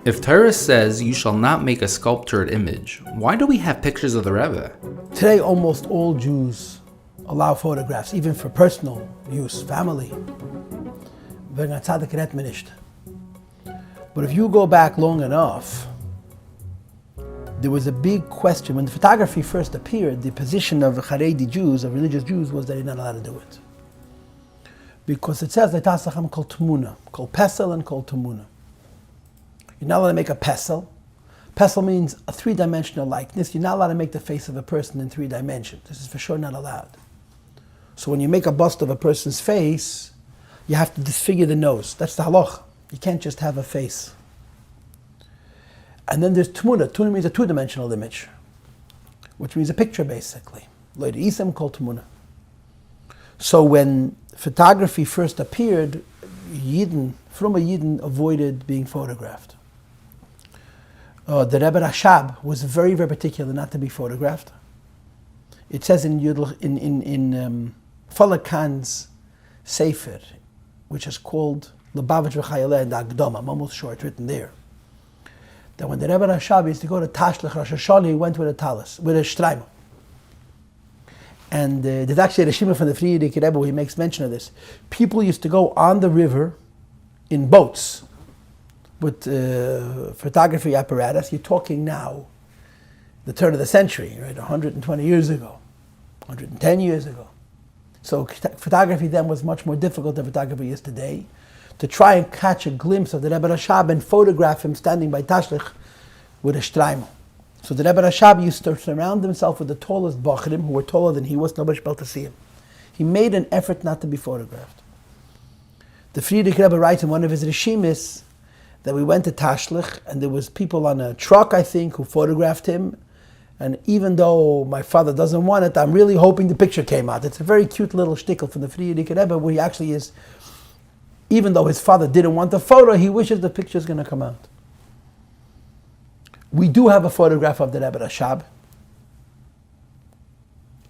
If Torah says you shall not make a sculptured image, why do we have pictures of the Rebbe? Today, almost all Jews allow photographs, even for personal use, family. But if you go back long enough, there was a big question. When the photography first appeared, the position of Haredi Jews, of religious Jews, was that you're not allowed to do it. Because it says, kol tmuna, kol pesel and kol tmuna. You're not allowed to make a pesel. Pesel means a three-dimensional likeness. You're not allowed to make the face of a person in 3 dimensions. This is for sure not allowed. So when you make a bust of a person's face, you have to disfigure the nose. That's the halach. You can't just have a face. And then there's tmuna. Tmuna means a 2-dimensional image, which means a picture, basically. Isam called tmuna. So when photography first appeared, Fruma Yidden avoided being photographed. The Rebbe Rashab was very, very particular not to be photographed. It says in Falak Khan's Sefer, which is called Lubavitch V'Chayaleh and Agdoma, almost short, written there, that when the Rebbe Rashab used to go to Tashlech Rosh Hashanah, he went with a talis, with a shtreima. And there's actually a Rishima from the Friedrich Rebbe where he makes mention of this. People used to go on the river in boats with photography apparatus. You're talking now, the turn of the century, right? 120 years ago, 110 years ago. So photography then was much more difficult than photography is today. To try and catch a glimpse of the Rebbe Rashab and photograph him standing by Tashlich with a shtreimel. So the Rebbe Rashab used to surround himself with the tallest bachrim who were taller than he was. Nobody was able to see him. He made an effort not to be photographed. The Friedrich Rebbe writes in one of his rishimis that we went to Tashlich and there was people on a truck, I think, who photographed him. And even though my father doesn't want it, I'm really hoping the picture came out. It's a very cute little shtickle from the Friedrich Rebbe where he actually is, even though his father didn't want the photo, he wishes the picture is going to come out. We do have a photograph of the Rebbe Rashab.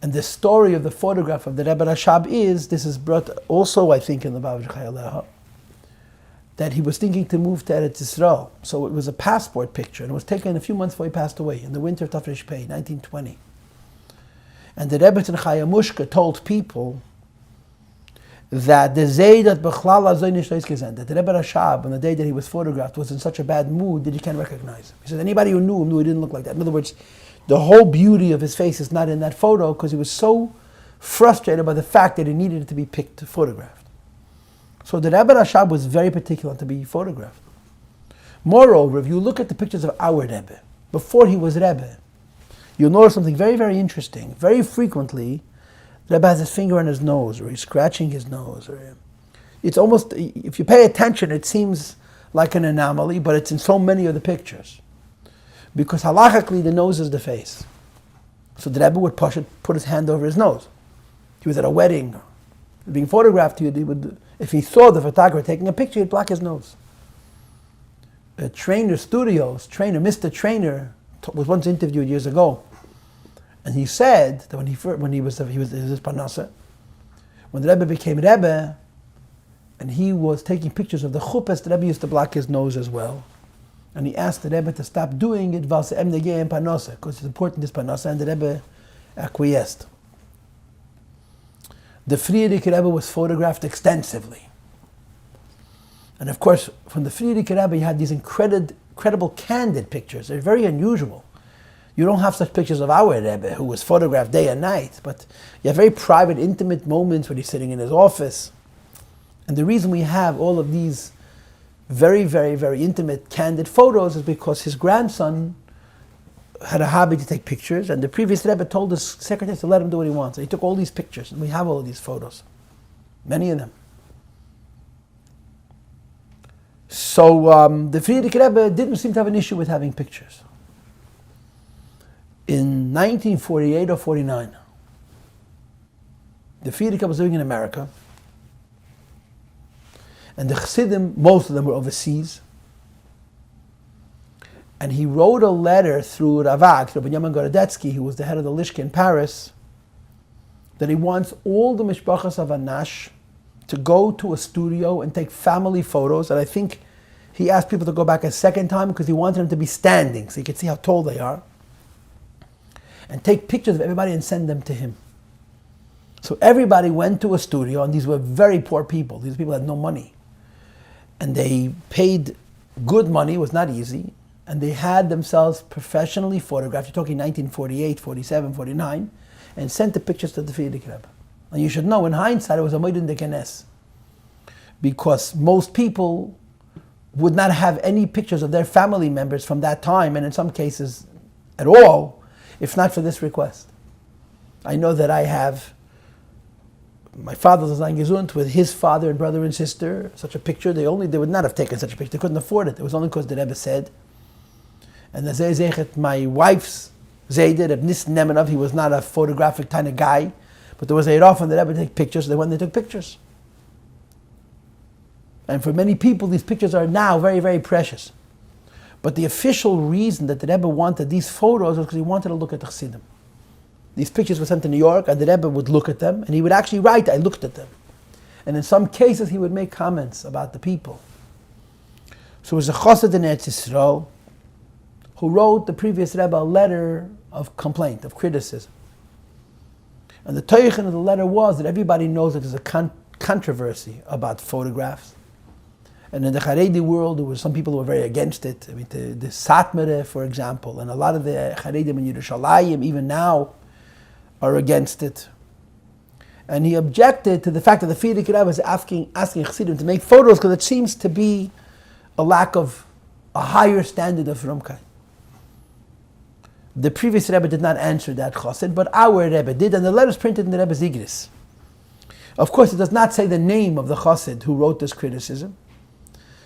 And the story of the photograph of the Rebbe Rashab is, this is brought also, I think, in the Lubavitch V'Chayaleh, that he was thinking to move to Eretz Yisrael. So it was a passport picture, and it was taken a few months before he passed away, in the winter of Tafresh Pei, 1920. And the Rebbe Chayamushka told people that the Zaydat Bechlala Zaynish Leiskezen, that the Rebbe Rashab, on the day that he was photographed, was in such a bad mood that you can't recognize him. He said anybody who knew him knew he didn't look like that. In other words, the whole beauty of his face is not in that photo because he was so frustrated by the fact that he needed it to be photographed. So the Rebbe Rashab was very particular to be photographed. Moreover, if you look at the pictures of our Rebbe, before he was Rebbe, you'll notice something very, very interesting. Very frequently, the Rebbe has his finger on his nose, or he's scratching his nose. Or it's almost, if you pay attention, it seems like an anomaly, but it's in so many of the pictures. Because halachically, the nose is the face. So the Rebbe would put his hand over his nose. He was at a wedding, being photographed, he would, if he saw the photographer taking a picture, he'd block his nose. Mr. Trainer, was once interviewed years ago, and he said that when he was his parnasa, when the Rebbe became Rebbe, and he was taking pictures of the chuppahs, the Rebbe used to block his nose as well. And he asked the Rebbe to stop doing it, because it's important, this parnasa, and the Rebbe acquiesced. The Friedrich Rebbe was photographed extensively. And of course, from the Friedrich Rebbe, you had these incredible candid pictures. They're very unusual. You don't have such pictures of our Rebbe, who was photographed day and night, but you have very private, intimate moments when he's sitting in his office. And the reason we have all of these very, very, very intimate, candid photos is because his grandson had a hobby to take pictures, and the previous Rebbe told his secretary to let him do what he wants. And he took all these pictures, and we have all of these photos, many of them. So the Friedrich Rebbe didn't seem to have an issue with having pictures. In 1948 or 49, the Friedrich Rebbe was living in America, and the Chassidim, most of them were overseas. And he wrote a letter through Ravak, Rabbi Yaman Gorodetsky, who was the head of the Lishka in Paris, that he wants all the mishpachas of Anash to go to a studio and take family photos. And I think he asked people to go back a second time because he wanted them to be standing so he could see how tall they are, and take pictures of everybody and send them to him. So everybody went to a studio, and these were very poor people. These people had no money. And they paid good money, it was not easy, and they had themselves professionally photographed. You're talking 1948, 47, 49, and sent the pictures to the Frierdiker Rebbe. And you should know, in hindsight, it was a moed in the kenes, because most people would not have any pictures of their family members from that time, and in some cases at all, if not for this request. I know that I have my father's gesund with his father and brother and sister, such a picture. They would not have taken such a picture. They couldn't afford it. It was only because the Rebbe said. And the Zezechet, my wife's Zayder, Reb Nissen Nemenov, he was not a photographic kind of guy, but there was a Rav and the Rebbe to take pictures, so they went and they took pictures. And for many people, these pictures are now very, very precious. But the official reason that the Rebbe wanted these photos was because he wanted to look at the Chassidim. These pictures were sent to New York, and the Rebbe would look at them, and he would actually write, I looked at them. And in some cases, he would make comments about the people. So it was a chassid in Eretz Yisrael who wrote the previous Rebbe a letter of complaint, of criticism. And the teichen of the letter was that everybody knows that there's a controversy about photographs. And in the Haredi world, there were some people who were very against it. I mean, the Satmare, for example, and a lot of the Haredim in Yerushalayim, even now, are against it. And he objected to the fact that the Frierdiker Rebbe was asking Chassidim to make photos because it seems to be a lack of a higher standard of Frumkeit. The previous Rebbe did not answer that chassid, but our Rebbe did, and the letter is printed in the Rebbe's Igris. Of course, it does not say the name of the chassid who wrote this criticism.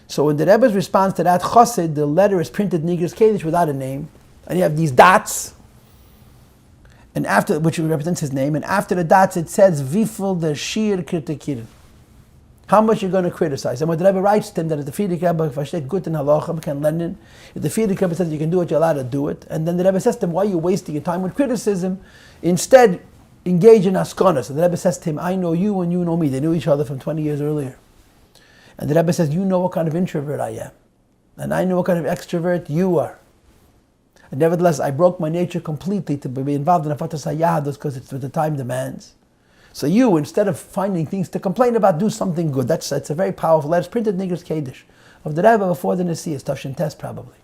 So in the Rebbe's response to that chassid, the letter is printed in Igris Kodesh without a name, and you have these dots, and after which represents his name, and after the dots it says Vifel der Shir Kritikirin. How much you're going to criticize. And when the Rebbe writes to him that if the Frierdiker Rebbe versteht gut in Halacha, can learn, if the Frierdiker Rebbe says you can do it, you're allowed to do it. And then the Rebbe says to him, why are you wasting your time with criticism? Instead, engage in askana. So the Rebbe says to him, I know you and you know me. They knew each other from 20 years earlier. And the Rebbe says, you know what kind of introvert I am. And I know what kind of extrovert you are. And nevertheless, I broke my nature completely to be involved in a fatas lyhadus because it's what the time demands. So you, instead of finding things to complain about, do something good. That's a very powerful letter. It's printed in Igris Kodesh of the Rebbe before the Nesias, Tafshin Tes probably.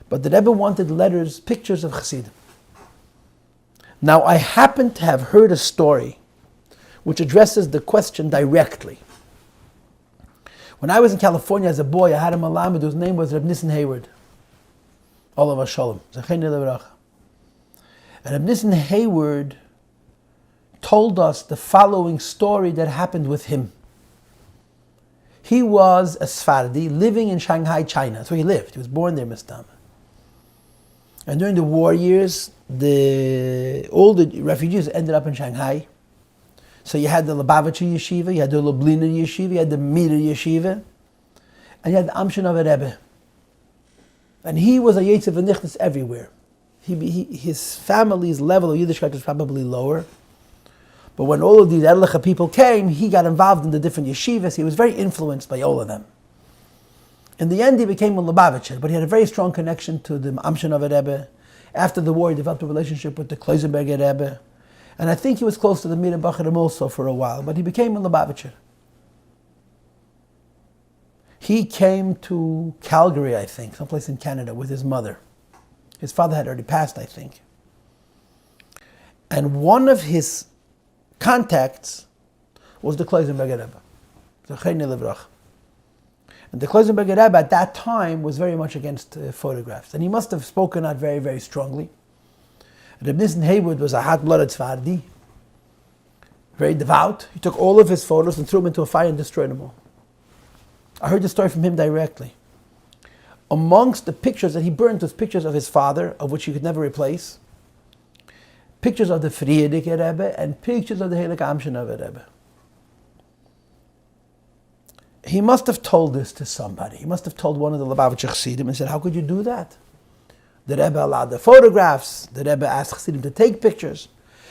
But the Rebbe wanted letters, pictures of Chassidim. Now I happen to have heard a story which addresses the question directly. When I was in California as a boy, I had a malamed whose name was Reb Nissen Hayward. Olav Shalom. And Reb Nissen Hayward told us the following story that happened with him. He was a Sephardi living in Shanghai, China. That's where he lived. He was born there, Mistam. And during the war years, all the refugees ended up in Shanghai. So you had the Lubavitcher Yeshiva, you had the Lubliner Yeshiva, you had the Meder Yeshiva, and you had the Amshon of a Rebbe. And he was a Yetziv V'nichnas everywhere. His family's level of Yiddishkeit was probably lower. But when all of these Erlicha people came, he got involved in the different yeshivas. He was very influenced by all of them. In the end, he became a Lubavitcher, but he had a very strong connection to the Amshon of a Rebbe. After the war, he developed a relationship with the Kloisenberger Rebbe. And I think he was close to the Mir Bacharim also for a while, but he became a Lubavitcher. He came to Calgary, I think, someplace in Canada, with his mother. His father had already passed, I think. And one of his contacts was the Kloisenberger Rebbe, the Achei Temimim. And the Kloisenberger Rebbe at that time was very much against photographs. And he must have spoken out very, very strongly. Reb Nissen Hayward was a hot-blooded Sephardi, very devout. He took all of his photos and threw them into a fire and destroyed them all. I heard the story from him directly. Amongst the pictures that he burned was pictures of his father, of which he could never replace, pictures of the Frierdiker Rebbe, and pictures of the Heilig Amshon of a Rebbe. He must have told this to somebody. He must have told one of the Lubavitcher Chassidim and said, how could you do that? The Rebbe allowed the photographs. The Rebbe asked Chassidim to take pictures.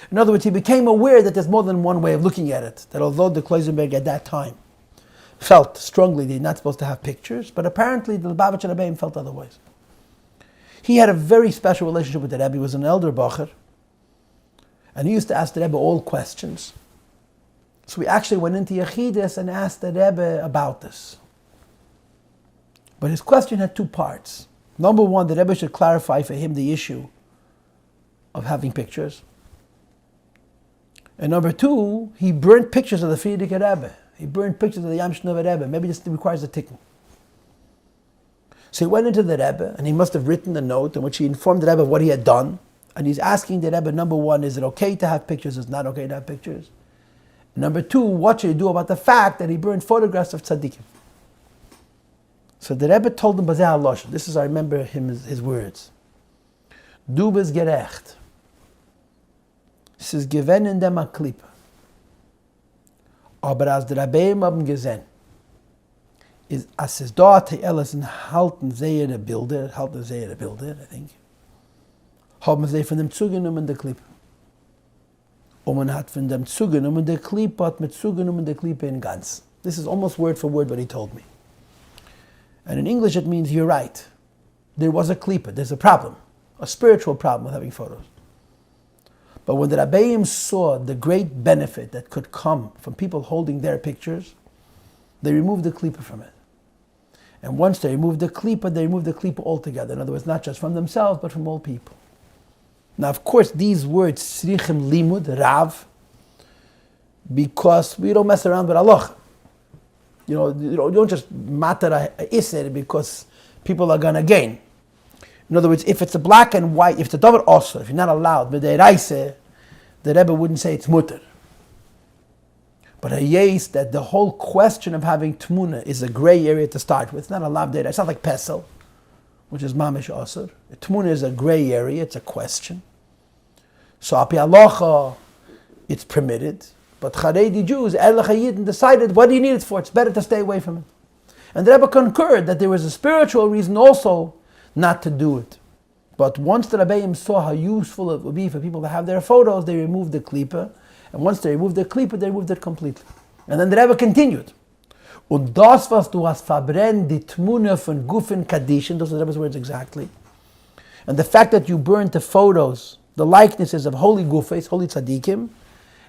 In other words, he became aware that there's more than one way of looking at it. That although the Kloisenberg at that time felt strongly that you're not supposed to have pictures, but apparently the Lubavitcher Rebbeim felt otherwise. He had a very special relationship with the Rebbe. He was an elder bacher, and he used to ask the Rebbe all questions. So we actually went into Yechidus and asked the Rebbe about this. But his question had two parts. Number one, the Rebbe should clarify for him the issue of having pictures. And number two, he burnt pictures of the Frierdiker Rebbe. He burned pictures of the Yam Shnova Rebbe. Maybe this requires a tikkun. So he went into the Rebbe, and he must have written a note in which he informed the Rebbe of what he had done. And he's asking the Rebbe, number one, is it okay to have pictures? Is it not okay to have pictures? Number two, what should he do about the fact that he burned photographs of tzaddikim? So the Rebbe told him, Bazeh HaLoshon, this is, I remember his words. Du bist gerecht. Es ist gewesen in dem Klippe. Aber als der Rebbeim haben gesehen, is as es dort alles in halten sehende Bilder, I think, haben sie von dem zugenommen der Klippe. Und man hat von dem zugenommen der Klippe, hat mit zugenommen der Klippe in ganz. This is almost word for word what he told me. And in English it means, you're right. There was a klippe, there's a problem, a spiritual problem with having photos. But when the Rabbeim saw the great benefit that could come from people holding their pictures, they removed the klippe from it. And once they removed the klippe altogether. In other words, not just from themselves, but from all people. Now, of course, these words, tzrichim limud, rav, because we don't mess around with Allah. You don't just matter a iser because people are going to gain. In other words, if it's a black and white, if it's a davar osur, if you're not allowed, but the Rebbe wouldn't say it's mutter. But a yes, that the whole question of having tmuna is a gray area to start with. It's not a lav data. It's not like pesel, which is mamish osur. Tmuna is a gray area. It's a question. So api halacha, it's permitted. But Haredi Jews, Erlich Yidden, decided, what do you need it for? It's better to stay away from it. And the Rebbe concurred that there was a spiritual reason also not to do it. But once the Rebbeim saw how useful it would be for people to have their photos, they removed the klippe. And once they removed the klippe, they removed it completely. And then the Rebbe continued. Und das, was du hast verbrennt, die Tmune von Gufen Kadishin, those are the Rebbe's words exactly. And the fact that you burned the photos, the likenesses of holy Gufes, holy tzaddikim,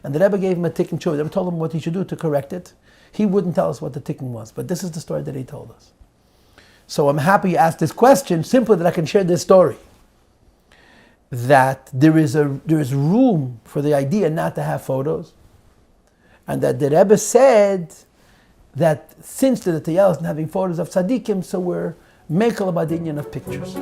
and the Rebbe gave him a tikkun tshuva. The Rebbe told him what he should do to correct it. He wouldn't tell us what the tikkun was, but this is the story that he told us. So I'm happy you asked this question, simply that I can share this story. That there is room for the idea not to have photos, and that the Rebbe said that since the Tayel isn't having photos of tzaddikim, so we're mekel about the union of pictures.